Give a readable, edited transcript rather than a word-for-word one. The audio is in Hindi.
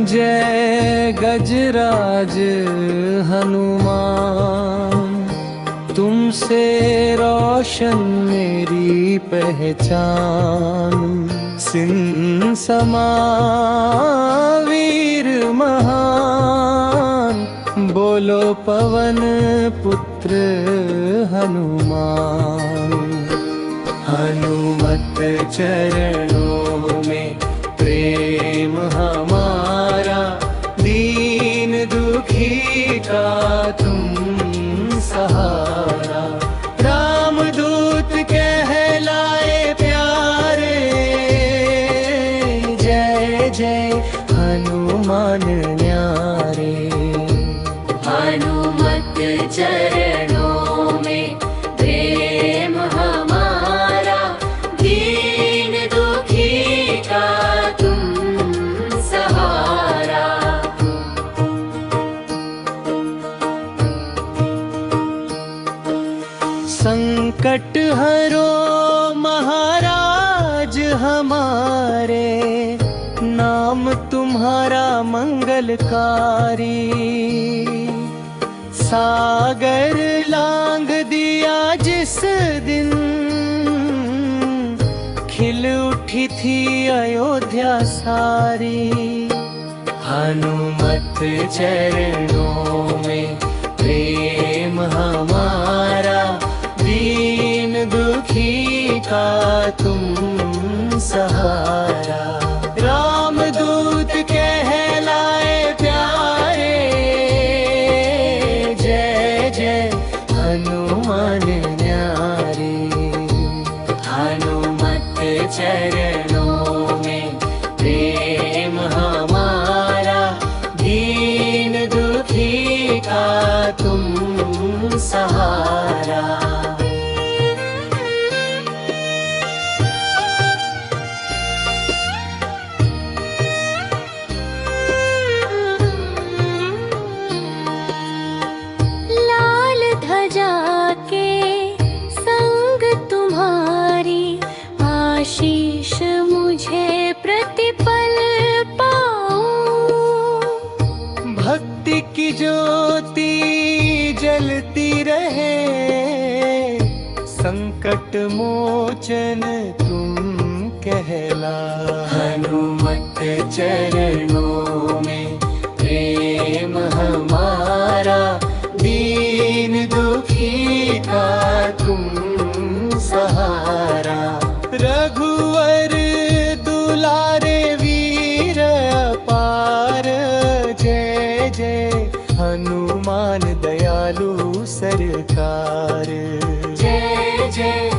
जय गजराज हनुमान, तुमसे रोशन मेरी पहचान। सिंह समावीर महान, बोलो पवन पुत्र हनुमान। हनुमत चरणों में प्रेम हमारा, दीन दुखी का तुम सहारा। रामदूत कहलाए प्यारे, जय जय हनुमान न्यारे। हनुमत चरणों में प्रेम हमारा, दीन दुखी का तुम सहारा। संकट हरो महाराज हमारे, नाम तुम्हारा मंगलकारी। सागर लांग दिया जिस दिन, खिल उठी थी अयोध्या सारी। हनुमत चरणों में प्रेम हमारा, दीन दुखी का तुम सहारा। रामदूत कहलाए प्यारे, जय जय हनुमान न्यारे। हनुमत चरणों में प्रेम हमारा, दीन दुखी का तुम सहारा। लाल ध्वजा के संग तुम्हारी, आशीष मुझे प्रतिपल पाऊं। भक्ति की ज्योति जलती रहे, संकट मोचन तुम कहला। हनुमत चरणों में प्रेम हमारा, दीन दुखी का तुम सहारा। रघुवर दुलारे वीर अपार, जय जय हनुमान दयालु सरकार। जय जय